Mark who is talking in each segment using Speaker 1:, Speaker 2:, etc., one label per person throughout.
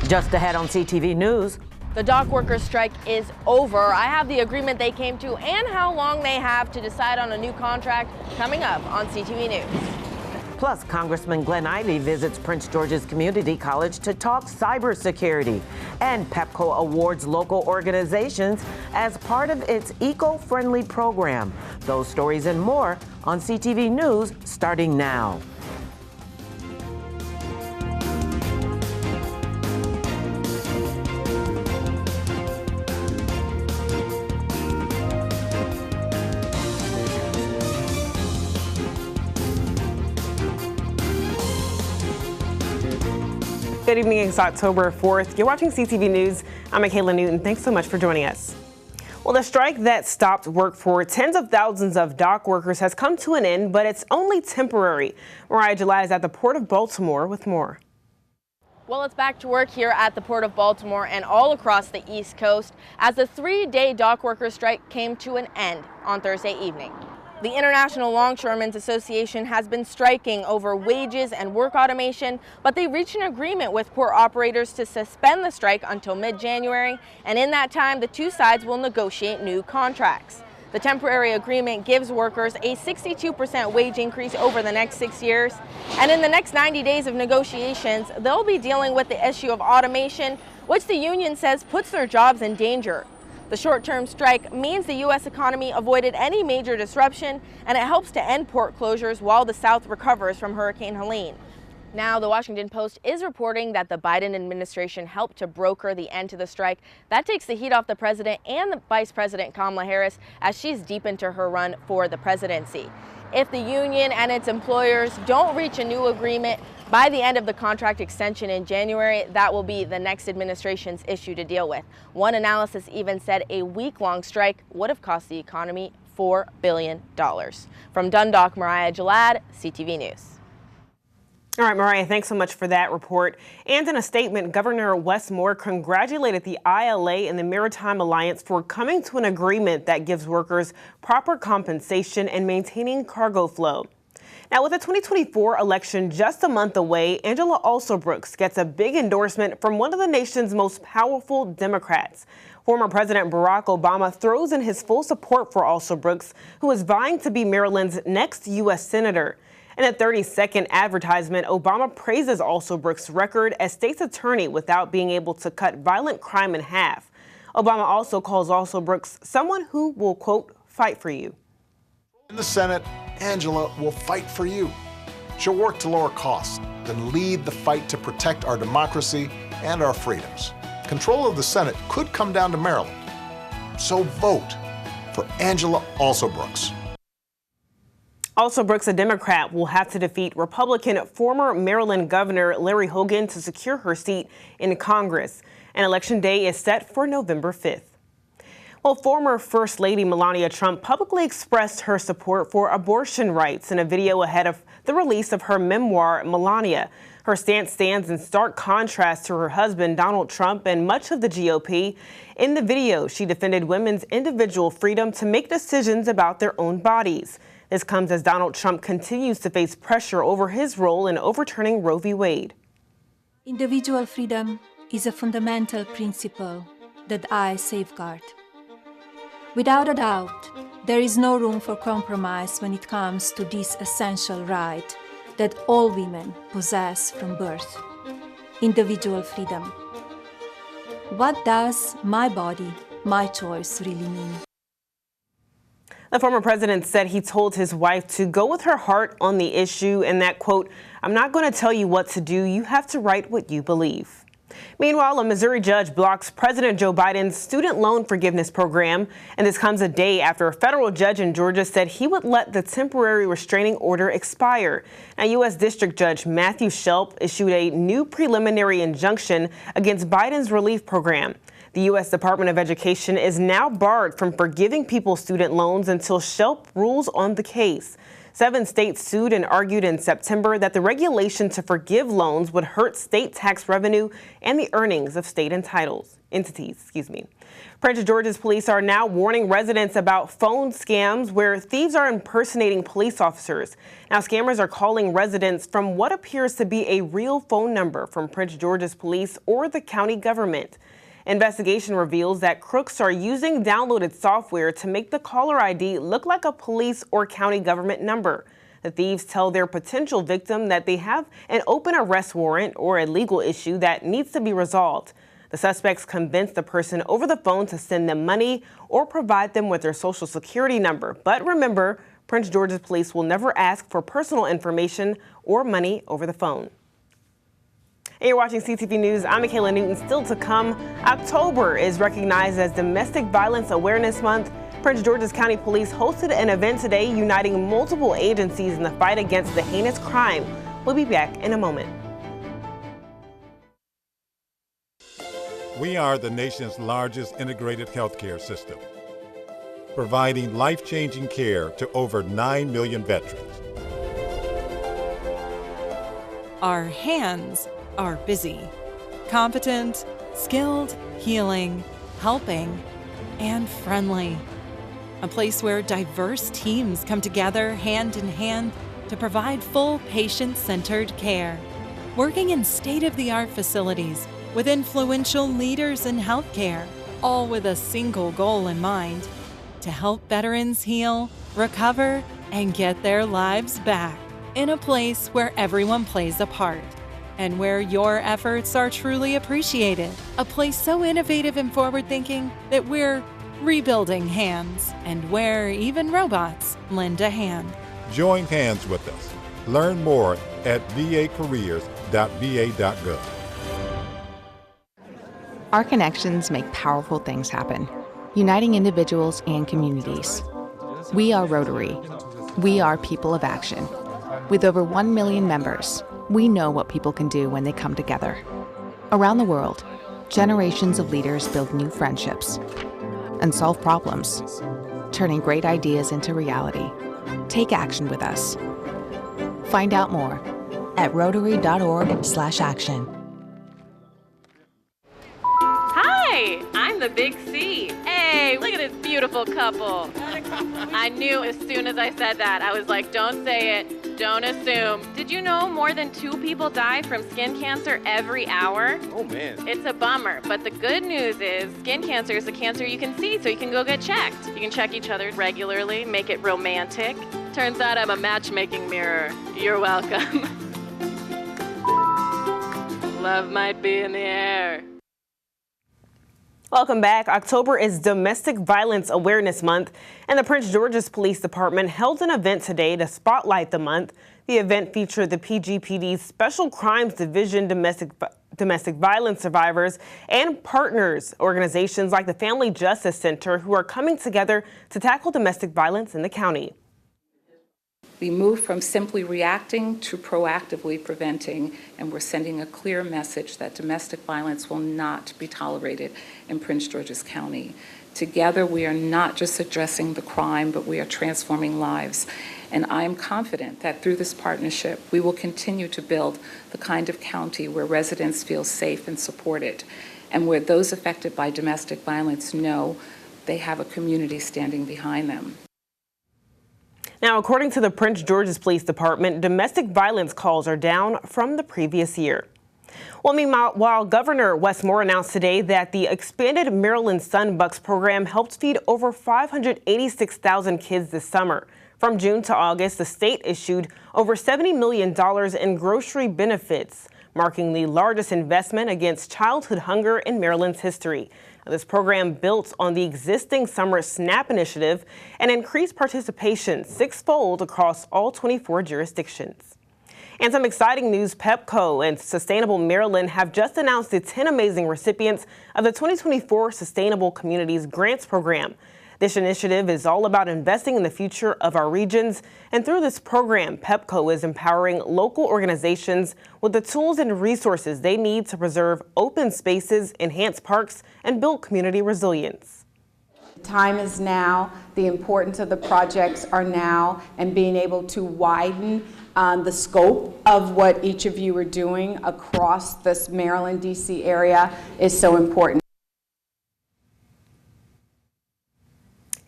Speaker 1: Just ahead on CTV News.
Speaker 2: The dock workers' strike is over. I have the agreement they came to and how long they have to decide on a new contract coming up on CTV News.
Speaker 1: Plus, Congressman Glenn Ivey visits Prince George's Community College to talk cybersecurity. And Pepco awards local organizations as part of its eco-friendly program. Those stories and more on CTV News starting now.
Speaker 3: Good evening, it's October 4th. You're watching CTV News. I'm Michaela Newton. Thanks so much for joining us. Well, the strike that stopped work for tens of thousands of dock workers has come to an end, but it's only temporary. Mariah Jalad is at the Port of Baltimore with more.
Speaker 2: Well, it's back to work here at the Port of Baltimore and all across the East Coast as the three-day dock workers strike came to an end on Thursday evening. The International Longshoremen's Association has been striking over wages and work automation, but they reached an agreement with port operators to suspend the strike until mid-January, and in that time, the two sides will negotiate new contracts. The temporary agreement gives workers a 62% wage increase over the next 6 years, and in the next 90 days of negotiations, they'll be dealing with the issue of automation, which the union says puts their jobs in danger. The short-term strike means the U.S. economy avoided any major disruption, and it helps to end port closures while the South recovers from Hurricane Helene. Now, the Washington Post is reporting that the Biden administration helped to broker the end to the strike. That takes the heat off the president and the Vice President Kamala Harris as she's deep into her run for the presidency. If the union and its employers don't reach a new agreement by the end of the contract extension in January, that will be the next administration's issue to deal with. One analysis even said a week-long strike would have cost the economy $4 billion. From Dundalk, Mariah Jalad, CTV News.
Speaker 3: All right, Mariah, thanks so much for that report. And in a statement, Governor Wes Moore congratulated the ILA and the Maritime Alliance for coming to an agreement that gives workers proper compensation and maintaining cargo flow. Now, with the 2024 election just a month away, Angela Alsobrooks gets a big endorsement from one of the nation's most powerful Democrats. Former President Barack Obama throws in his full support for Alsobrooks, who is vying to be Maryland's next U.S. Senator. In a 30-second advertisement, Obama praises Alsobrooks' record as state's attorney without being able to cut violent crime in half. Obama also calls Alsobrooks someone who will, quote, fight for you.
Speaker 4: In the Senate, Angela will fight for you. She'll work to lower costs and lead the fight to protect our democracy and our freedoms. Control of the Senate could come down to Maryland. So vote for Angela Alsobrooks.
Speaker 3: Alsobrooks, a Democrat, will have to defeat Republican former Maryland Governor Larry Hogan to secure her seat in Congress. And Election Day is set for November 5th. Well, former First Lady Melania Trump publicly expressed her support for abortion rights in a video ahead of the release of her memoir, Melania. Her stance stands in stark contrast to her husband, Donald Trump, and much of the GOP. In the video, she defended women's individual freedom to make decisions about their own bodies. This comes as Donald Trump continues to face pressure over his role in overturning Roe v. Wade.
Speaker 5: Individual freedom is a fundamental principle that I safeguard. Without a doubt, there is no room for compromise when it comes to this essential right that all women possess from birth: individual freedom. What does my body, my choice really mean?
Speaker 3: The former president said he told his wife to go with her heart on the issue and that, quote, "I'm not going to tell you what to do. You have to write what you believe." Meanwhile, a Missouri judge blocks President Joe Biden's student loan forgiveness program, and this comes a day after a federal judge in Georgia said he would let the temporary restraining order expire. Now, U.S. District Judge Matthew Shelp issued a new preliminary injunction against Biden's relief program. The U.S. Department of Education is now barred from forgiving people student loans until Shelp rules on the case. 7 states sued and argued in September that the regulation to forgive loans would hurt state tax revenue and the earnings of state entities. Prince George's police are now warning residents about phone scams where thieves are impersonating police officers. Now, scammers are calling residents from what appears to be a real phone number from Prince George's police or the county government. Investigation reveals that crooks are using downloaded software to make the caller ID look like a police or county government number. The thieves tell their potential victim that they have an open arrest warrant or a legal issue that needs to be resolved. The suspects convince the person over the phone to send them money or provide them with their social security number. But remember, Prince George's police will never ask for personal information or money over the phone. And you're watching CTV News. I'm Michaela Newton. Still to come, October is recognized as Domestic Violence Awareness Month. Prince George's County Police hosted an event today uniting multiple agencies in the fight against the heinous crime. We'll be back in a moment.
Speaker 6: We are the nation's largest integrated healthcare system, providing life-changing care to over 9 million veterans.
Speaker 7: Our hands are busy, competent, skilled, healing, helping, and friendly. A place where diverse teams come together hand in hand to provide full patient-centered care. Working in state-of-the-art facilities with influential leaders in healthcare, all with a single goal in mind: to help veterans heal, recover, and get their lives back. In a place where everyone plays a part and where your efforts are truly appreciated. A place so innovative and forward-thinking that we're rebuilding hands, and where even robots lend a hand.
Speaker 6: Join hands with us. Learn more at vacareers.va.gov.
Speaker 8: Our connections make powerful things happen, uniting individuals and communities. We are Rotary. We are people of action. With over 1 million members, we know what people can do when they come together. Around the world, generations of leaders build new friendships and solve problems, turning great ideas into reality. Take action with us. Find out more at rotary.org/action.
Speaker 2: Hi, I'm the Big C. Hey, look at this beautiful couple. I knew as soon as I said that, I was like, don't say it. Don't assume. Did you know more than 2 people die from skin cancer every hour?
Speaker 9: Oh, man.
Speaker 2: It's a bummer, but the good news is skin cancer is a cancer you can see, so you can go get checked. You can check each other regularly, make it romantic. Turns out I'm a matchmaking mirror. You're welcome. Love might be in the air.
Speaker 3: Welcome back. October is Domestic Violence Awareness Month, and the Prince George's Police Department held an event today to spotlight the month. The event featured the PGPD's Special Crimes Division, domestic violence survivors, and partners, organizations like the Family Justice Center, who are coming together to tackle domestic violence in the county.
Speaker 10: We moved from simply reacting to proactively preventing, and we're sending a clear message that domestic violence will not be tolerated in Prince George's County. Together, we are not just addressing the crime, but we are transforming lives. And I am confident that through this partnership, we will continue to build the kind of county where residents feel safe and supported, and where those affected by domestic violence know they have a community standing behind them.
Speaker 3: Now, according to the Prince George's Police Department, domestic violence calls are down from the previous year. Well, meanwhile, Governor Wes Moore announced today that the expanded Maryland Sunbucks program helped feed over 586,000 kids this summer. From June to August, the state issued over $70 million in grocery benefits, marking the largest investment against childhood hunger in Maryland's history. This program built on the existing Summer SNAP initiative and increased participation 6-fold across all 24 jurisdictions. And some exciting news: Pepco and Sustainable Maryland have just announced the 10 amazing recipients of the 2024 Sustainable Communities Grants Program. This initiative is all about investing in the future of our regions, and through this program, Pepco is empowering local organizations with the tools and resources they need to preserve open spaces, enhance parks, and build community resilience.
Speaker 9: Time is now, the importance of the projects are now, and being able to widen the scope of what each of you are doing across this Maryland, D.C. area is so important.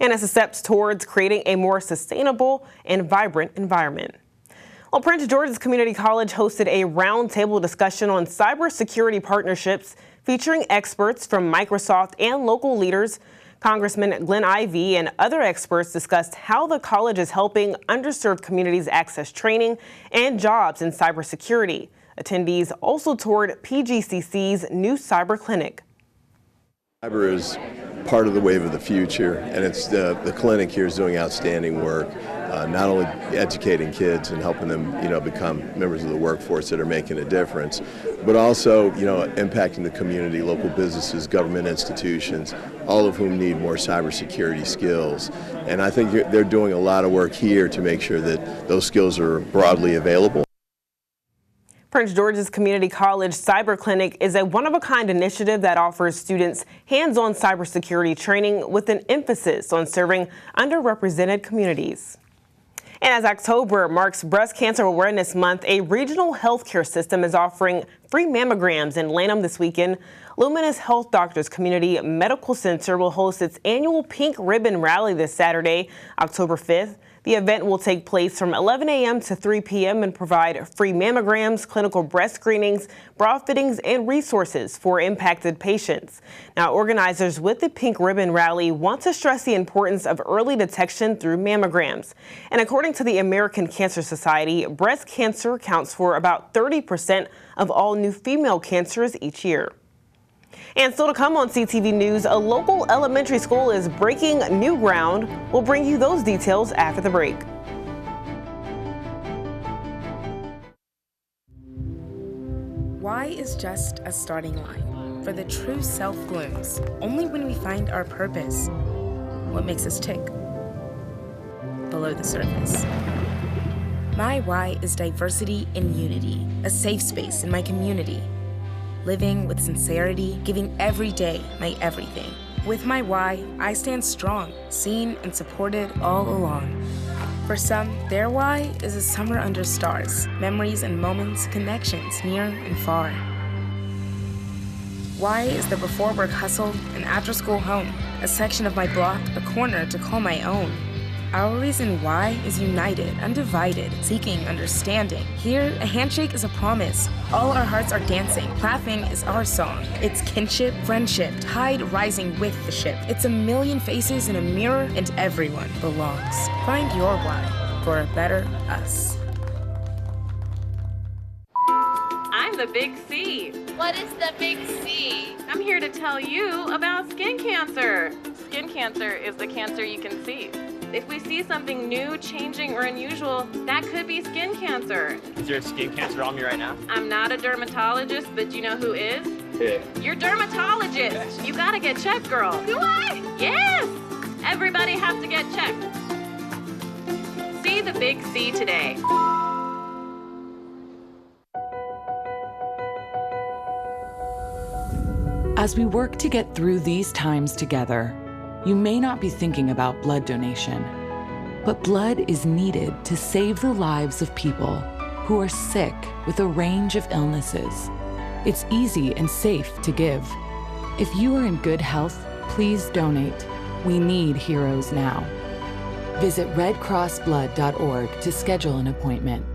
Speaker 3: And it's a steps towards creating a more sustainable and vibrant environment. Well, Prince George's Community College hosted a roundtable discussion on cybersecurity partnerships featuring experts from Microsoft and local leaders. Congressman Glenn Ivey and other experts discussed how the college is helping underserved communities access training and jobs in cybersecurity. Attendees also toured PGCC's new cyber clinic.
Speaker 11: Cyber is part of the wave of the future, and it's the clinic here is doing outstanding work, not only educating kids and helping them, become members of the workforce that are making a difference, but also, impacting the community, local businesses, government institutions, all of whom need more cybersecurity skills. And I think they're doing a lot of work here to make sure that those skills are broadly available.
Speaker 3: Prince George's Community College Cyber Clinic is a one-of-a-kind initiative that offers students hands-on cybersecurity training with an emphasis on serving underrepresented communities. And as October marks Breast Cancer Awareness Month, a regional healthcare system is offering free mammograms in Lanham this weekend. Luminous Health Doctors Community Medical Center will host its annual Pink Ribbon Rally this Saturday, October 5th. The event will take place from 11 a.m. to 3 p.m. and provide free mammograms, clinical breast screenings, bra fittings, and resources for impacted patients. Now, organizers with the Pink Ribbon Rally want to stress the importance of early detection through mammograms. And according to the American Cancer Society, breast cancer accounts for about 30% of all new female cancers each year. And still to come on CTV News, a local elementary school is breaking new ground. We'll bring you those details after the break.
Speaker 12: Why is just a starting line? For the true self blooms only when we find our purpose. What makes us tick? Below the surface. My why is diversity and unity, a safe space in my community. Living with sincerity, giving every day my everything. With my why, I stand strong, seen and supported all along. For some, their why is a summer under stars, memories and moments, connections near and far. Why is the before work hustle, an after school home, a section of my block, a corner to call my own. Our reason why is united, undivided, seeking understanding. Here, a handshake is a promise. All our hearts are dancing. Laughing is our song. It's kinship, friendship, tide rising with the ship. It's a million faces in a mirror, and everyone belongs. Find your why for a better us.
Speaker 2: I'm the Big C.
Speaker 13: What is the Big C?
Speaker 2: I'm here to tell you about skin cancer. Skin cancer is the cancer you can see. If we see something new, changing, or unusual, that could be skin cancer.
Speaker 14: Is there skin cancer on me right now?
Speaker 2: I'm not a dermatologist, but you know who is?
Speaker 14: Yeah.
Speaker 2: Your dermatologist.
Speaker 14: Yes.
Speaker 2: You gotta get checked, girl.
Speaker 13: Do I?
Speaker 2: Yes! Everybody has to get checked. See the Big C today.
Speaker 15: As we work to get through these times together, you may not be thinking about blood donation, but blood is needed to save the lives of people who are sick with a range of illnesses. It's easy and safe to give. If you are in good health, please donate. We need heroes now. Visit redcrossblood.org to schedule an appointment.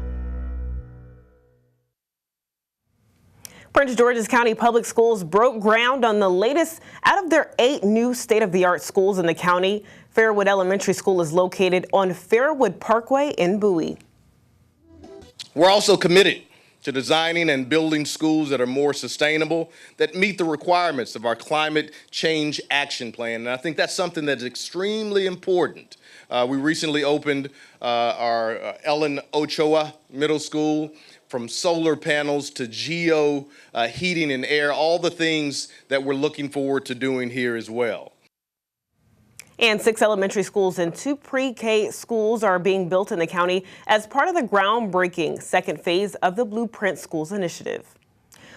Speaker 3: Prince George's County Public Schools broke ground on the latest out of their 8 new state-of-the-art schools in the county. Fairwood Elementary School is located on Fairwood Parkway in Bowie.
Speaker 16: We're also committed to designing and building schools that are more sustainable, that meet the requirements of our climate change action plan. And I think that's something that's extremely important. We recently opened our Ellen Ochoa Middle School. From solar panels to geo heating and air, all the things that we're looking forward to doing here as well.
Speaker 3: And 6 elementary schools and 2 pre-K schools are being built in the county as part of the groundbreaking second phase of the Blueprint Schools initiative.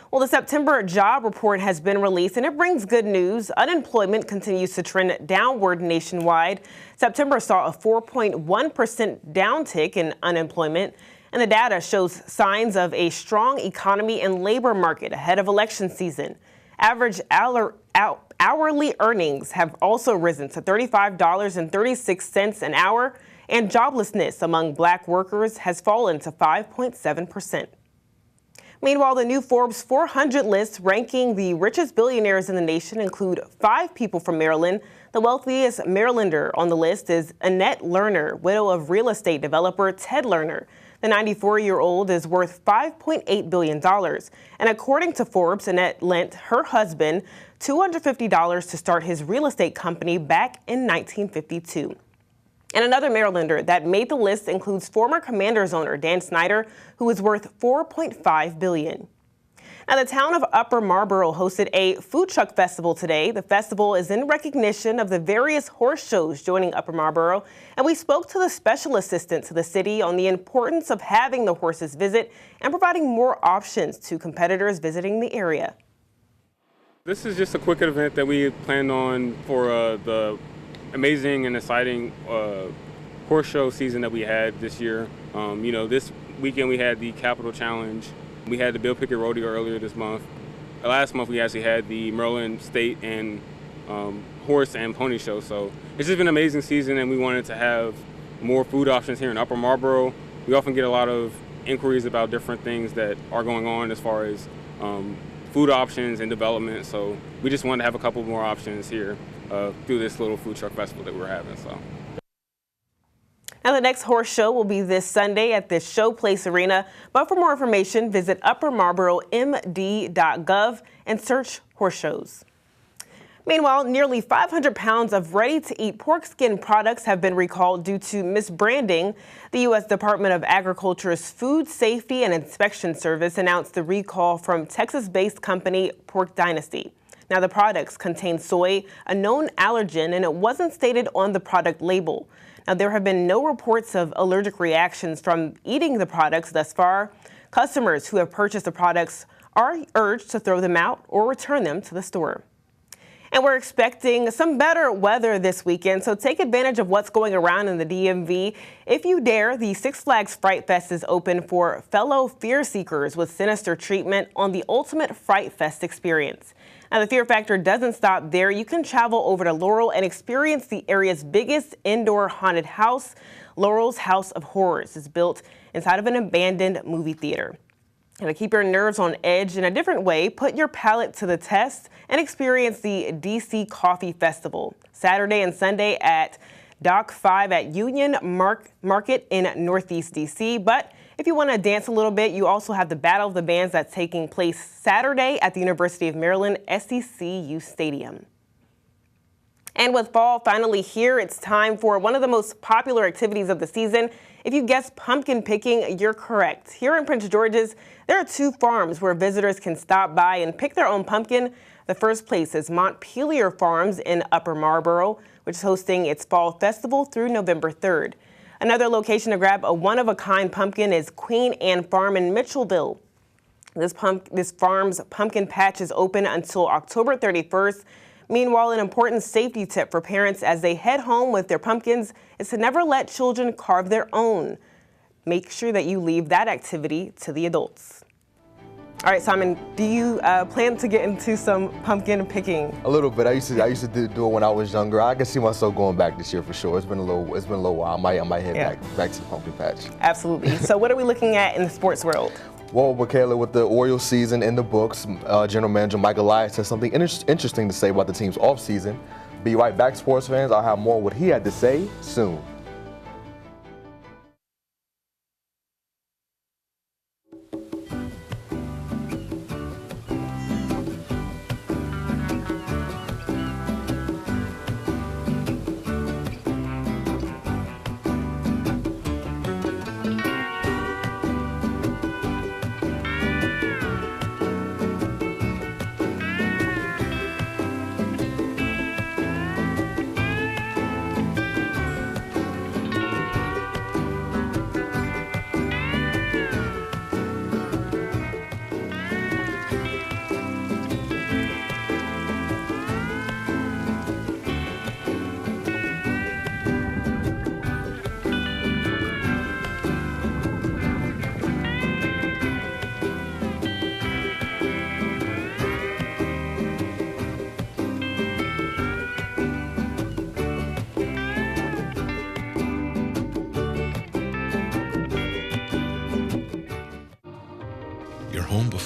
Speaker 3: Well, the September job report has been released, and it brings good news. Unemployment continues to trend downward nationwide. September saw a 4.1% downtick in unemployment, and the data shows signs of a strong economy and labor market ahead of election season. Average hourly earnings have also risen to $35.36 an hour, and joblessness among Black workers has fallen to 5.7%. Meanwhile, the new Forbes 400 list ranking the richest billionaires in the nation include 5 people from Maryland. The wealthiest Marylander on the list is Annette Lerner, widow of real estate developer Ted Lerner. The 94-year-old is worth $5.8 billion. And according to Forbes, Annette lent her husband $250 to start his real estate company back in 1952. And another Marylander that made the list includes former Commanders owner Dan Snyder, who is worth $4.5 billion. Now, the town of Upper Marlboro hosted a food truck festival today. The festival is in recognition of the various horse shows joining Upper Marlboro, and we spoke to the special assistant to the city on the importance of having the horses visit and providing more options to competitors visiting the area.
Speaker 17: This is just a quick event that we planned on for the amazing and exciting horse show season that we had this year. This weekend we had the Capital Challenge. We had the Bill Pickett Rodeo earlier this month. Last month we actually had the Maryland State and Horse and Pony Show. So it's just been an amazing season, and we wanted to have more food options here in Upper Marlboro. We often get a lot of inquiries about different things that are going on as far as food options and development. So we just wanted to have a couple more options here through this little food truck festival that we're having. So.
Speaker 3: Now, the next horse show will be this Sunday at the Showplace Arena. But for more information, visit uppermarlboromd.gov and search horse shows. Meanwhile, nearly 500 pounds of ready-to-eat pork skin products have been recalled due to misbranding. The U.S. Department of Agriculture's Food Safety and Inspection Service announced the recall from Texas-based company Pork Dynasty. Now, the products contain soy, a known allergen, and it wasn't stated on the product label. Now, there have been no reports of allergic reactions from eating the products thus far. Customers who have purchased the products are urged to throw them out or return them to the store. And we're expecting some better weather this weekend, so take advantage of what's going around in the DMV. If you dare, the Six Flags Fright Fest is open for fellow fear seekers with sinister treatment on the ultimate Fright Fest experience. Now, the fear factor doesn't stop there. You can travel over to Laurel and experience the area's biggest indoor haunted house. Laurel's House of Horrors is built inside of an abandoned movie theater. And to keep your nerves on edge in a different way, put your palate to the test and experience the DC Coffee Festival, Saturday and Sunday at Dock 5 at Union Market in Northeast DC. But if you want to dance a little bit, you also have the Battle of the Bands that's taking place Saturday at the University of Maryland SCCU Stadium. And with fall finally here, it's time for one of the most popular activities of the season. If you guessed pumpkin picking, you're correct. Here in Prince George's, there are 2 farms where visitors can stop by and pick their own pumpkin. The first place is Montpelier Farms in Upper Marlboro, which is hosting its fall festival through November 3rd. Another location to grab a one-of-a-kind pumpkin is Queen Anne Farm in Mitchellville. This farm's pumpkin patch is open until October 31st. Meanwhile, an important safety tip for parents as they head home with their pumpkins is to never let children carve their own. Make sure that you leave that activity to the adults. All right, Simon, do you plan to get into some pumpkin picking? A little bit. I used to do it when I was younger. I can see myself going back this year for sure. It's been a little while. I might head back to the pumpkin patch. Absolutely. So what are we looking at in the sports world? Well, Michaela, with the Orioles season in the books, General Manager Mike Elias has something interesting to say about the team's offseason. Be right back, sports fans. I'll have more of what he had to say soon.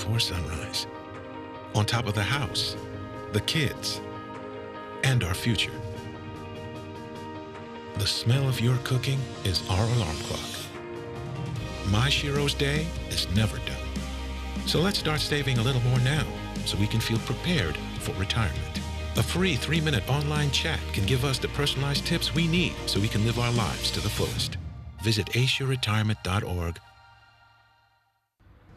Speaker 18: before sunrise. On top of the house, the kids, and our future. The smell of your cooking is our alarm clock. My Shiro's day is never done. So let's start saving a little more now so we can feel prepared for retirement. A free 3-minute online chat can give us the personalized tips we need so we can live our lives to the fullest. Visit aceyourretirement.org.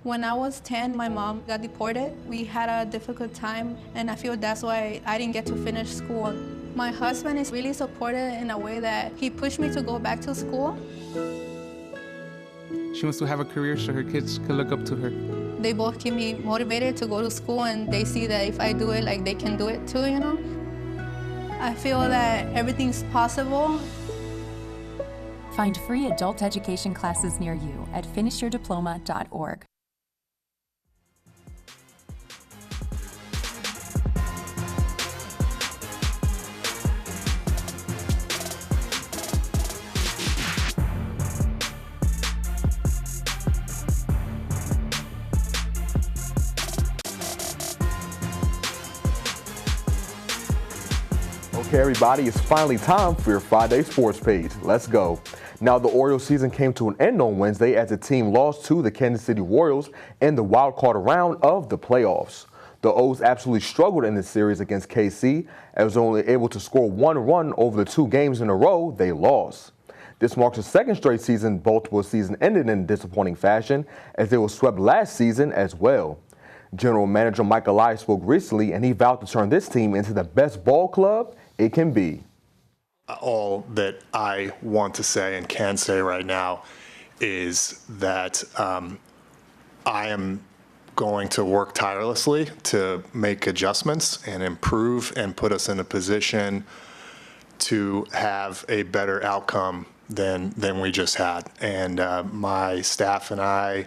Speaker 19: When I was 10, my mom got deported. We had a difficult time, and I feel that's why I didn't get to finish school. My husband is really supportive in a way that he pushed me to go back to school.
Speaker 20: She wants to have a career so her kids can look up to her.
Speaker 19: They both keep me motivated to go to school, and they see that if I do it, like, they can do it too, you know? I feel that everything's possible.
Speaker 21: Find free adult education classes near you at finishyourdiploma.org.
Speaker 22: Okay, everybody, it's finally time for your Friday sports page. Let's go. Now, the Orioles season came to an end on Wednesday as the team lost to the Kansas City Royals in the wild card round of the playoffs. The O's absolutely struggled in this series against KC as they were only able to score 1 run over the 2 games in a row they lost. This marks the second straight season Baltimore's season ended in disappointing fashion as they were swept last season as well. General Manager Mike Elias spoke recently and he vowed to turn this team into the best ball club it can be.
Speaker 23: All that I want to say and can say right now is that I am going to work tirelessly to make adjustments and improve and put us in a position to have a better outcome than we just had. And my staff and I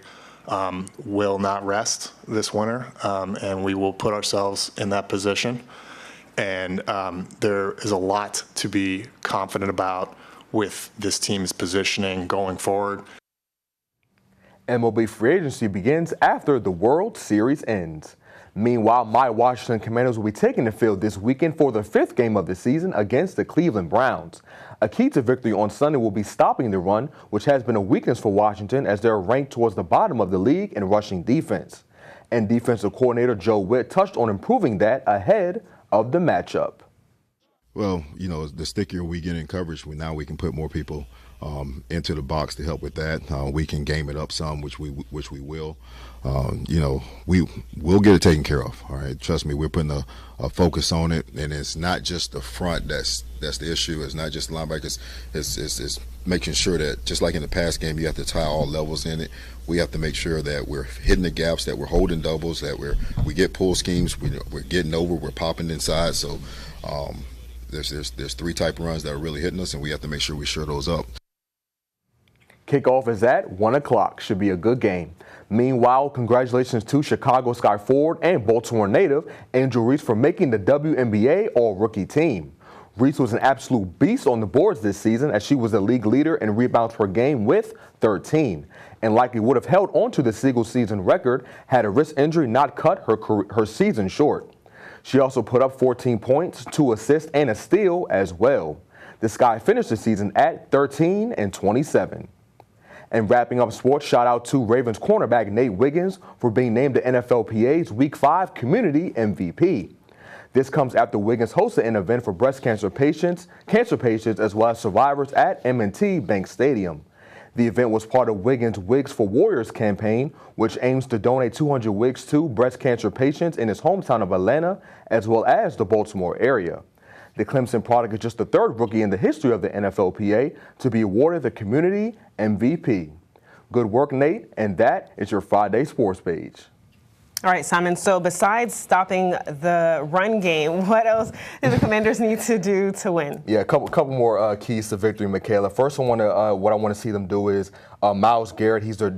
Speaker 23: will not rest this winter, and we will put ourselves in that position. And there is a lot to be confident about with this team's positioning going forward.
Speaker 22: MLB free agency begins after the World Series ends. Meanwhile, my Washington Commanders will be taking the field this weekend for the 5th game of the season against the Cleveland Browns. A key to victory on Sunday will be stopping the run, which has been a weakness for Washington as they're ranked towards the bottom of the league in rushing defense. And defensive coordinator Joe Witt touched on improving that ahead of the matchup.
Speaker 24: Well, you know, the stickier we get in coverage, now we can put more people into the box to help with that. We can game it up some, which we will. You know, we'll get it taken care of. All right, trust me, we're putting a focus on it, and it's not just the front that's the issue. It's not just the linebackers. It's making sure that just like in the past game, you have to tie all levels in it. We have to make sure that we're hitting the gaps, that we're holding doubles, that we get pull schemes, we're getting over, we're popping inside. So there's 3 type of runs that are really hitting us, and we have to make sure we shore those up.
Speaker 22: Kickoff is at 1 o'clock. Should be a good game. Meanwhile, congratulations to Chicago Sky forward and Baltimore native Angel Reese for making the WNBA All-Rookie team. Reese was an absolute beast on the boards this season as she was the league leader in rebounds per game with 13, and likely would have held onto the single season record had a wrist injury not cut her season short. She also put up 14 points, 2 assists, and a steal as well. The Sky finished the season at 13-27. And wrapping up sports, shout out to Ravens cornerback Nate Wiggins for being named the NFLPA's Week 5 Community MVP. This comes after Wiggins hosted an event for breast cancer patients as well as survivors at M&T Bank Stadium. The event was part of Wiggins' Wigs for Warriors campaign, which aims to donate 200 wigs to breast cancer patients in his hometown of Atlanta, as well as the Baltimore area. The Clemson product is just the 3rd rookie in the history of the NFLPA to be awarded the Community MVP. Good work, Nate, and that is your Friday sports page.
Speaker 3: All right, Simon, so besides stopping the run game, what else do the Commanders need to do to win?
Speaker 22: Yeah, a couple more keys to victory, Michaela. First, what I want to see them do is Myles Garrett. He's the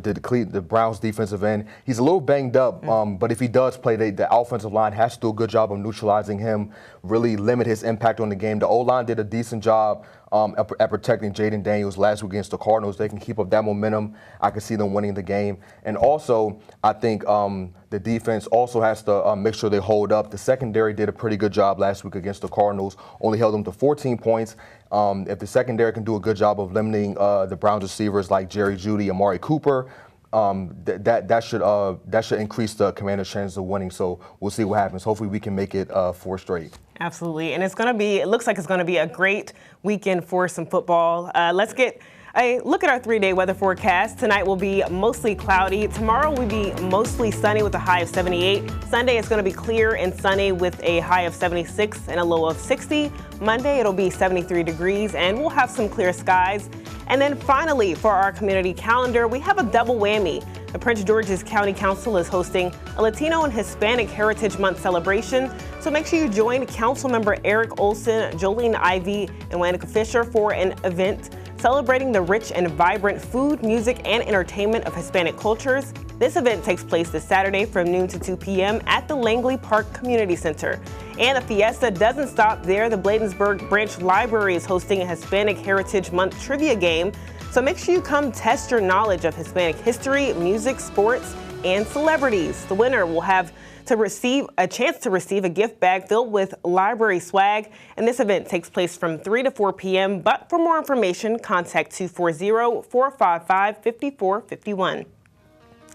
Speaker 22: Browns defensive end. He's a little banged up, but if he does play, the offensive line has to do a good job of neutralizing him, really limit his impact on the game. The O-line did a decent job at protecting Jaden Daniels last week against the Cardinals. They can keep up that momentum. I can see them winning the game. And also, I think the defense also has to make sure they hold up. The secondary did a pretty good job last week against the Cardinals, only held them to 14 points. If the secondary can do a good job of limiting the Browns receivers like Jerry Jeudy, Amari Cooper, that should increase the Commanders' chances of winning. So we'll see what happens. Hopefully we can make it 4 straight.
Speaker 3: Absolutely. And it looks like it's going to be a great weekend for some football. Let's get a look at our 3-day weather forecast. Tonight will be mostly cloudy. Tomorrow will be mostly sunny with a high of 78. Sunday is going to be clear and sunny with a high of 76 and a low of 60. Monday it'll be 73 degrees and we'll have some clear skies. And then finally, for our community calendar, we have a double whammy. The Prince George's County Council is hosting a Latino and Hispanic Heritage Month celebration. So make sure you join Councilmember Eric Olson, Jolene Ivy, and Wanica Fisher for an event celebrating the rich and vibrant food, music, and entertainment of Hispanic cultures. This event takes place this Saturday from noon to 2 p.m. at the Langley Park Community Center. And the fiesta doesn't stop there. The Bladensburg Branch Library is hosting a Hispanic Heritage Month trivia game. So make sure you come test your knowledge of Hispanic history, music, sports, and celebrities. The winner will have to receive a chance to receive a gift bag filled with library swag. And this event takes place from 3 to 4 p.m. But for more information, contact 240-455-5451.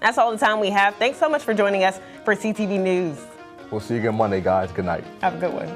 Speaker 3: That's all the time we have. Thanks so much for joining us for CTV News.
Speaker 22: We'll see you again Monday, guys. Good night.
Speaker 3: Have a good one.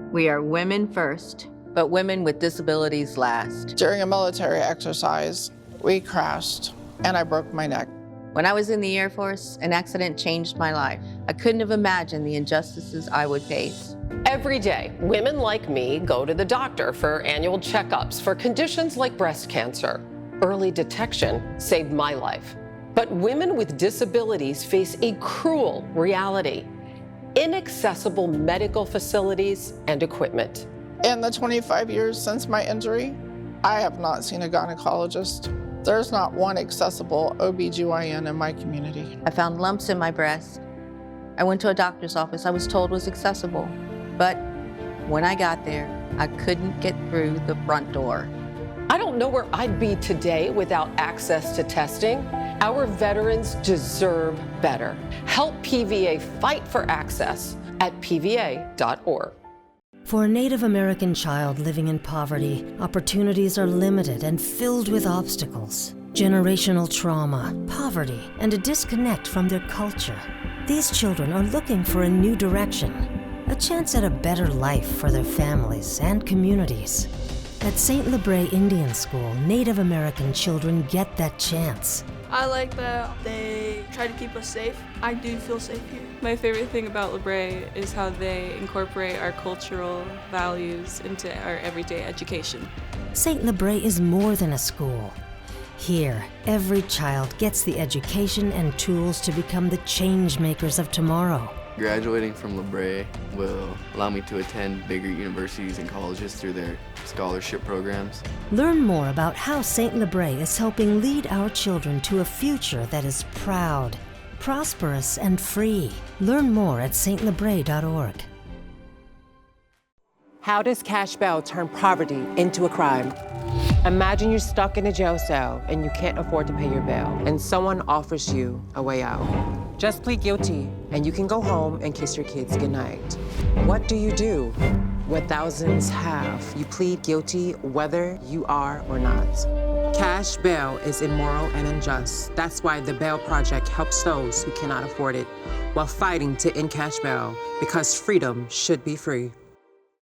Speaker 1: We are women first, but women with disabilities last.
Speaker 4: During a military exercise, we crashed and I broke my neck.
Speaker 1: When I was in the Air Force, an accident changed my life. I couldn't have imagined the injustices I would face.
Speaker 5: Every day, women like me go to the doctor for annual checkups for conditions like breast cancer. Early detection saved my life. But women with disabilities face a cruel reality: inaccessible medical facilities and equipment.
Speaker 4: In the 25 years since my injury, I have not seen a gynecologist. There's not one accessible OBGYN in my community.
Speaker 1: I found lumps in my breast. I went to a doctor's office I was told was accessible. But when I got there, I couldn't get through the front door.
Speaker 5: I don't know where I'd be today without access to testing. Our veterans deserve better. Help PVA fight for access at pva.org.
Speaker 7: For a Native American child living in poverty, opportunities are limited and filled with obstacles. Generational trauma, poverty, and a disconnect from their culture. These children are looking for a new direction, a chance at a better life for their families and communities. At St. Lebre Indian School, Native American children get that chance.
Speaker 25: I like that they try to keep us safe. I do feel safe here.
Speaker 26: My favorite thing about Lebre is how they incorporate our cultural values into our everyday education.
Speaker 7: St. Lebre is more than a school. Here, every child gets the education and tools to become the change makers of tomorrow.
Speaker 27: Graduating from Lebre will allow me to attend bigger universities and colleges through their scholarship programs.
Speaker 7: Learn more about how St. Lebre is helping lead our children to a future that is proud, prosperous, and free. Learn more at stlebre.org.
Speaker 28: How does cash bail turn poverty into a crime? Imagine you're stuck in a jail cell and you can't afford to pay your bail, and someone offers you a way out. Just plead guilty, and you can go home and kiss your kids goodnight. What do? What thousands have. You plead guilty whether you are or not. Cash bail is immoral and unjust. That's why the Bail Project helps those who cannot afford it while fighting to end cash bail, because freedom should be free.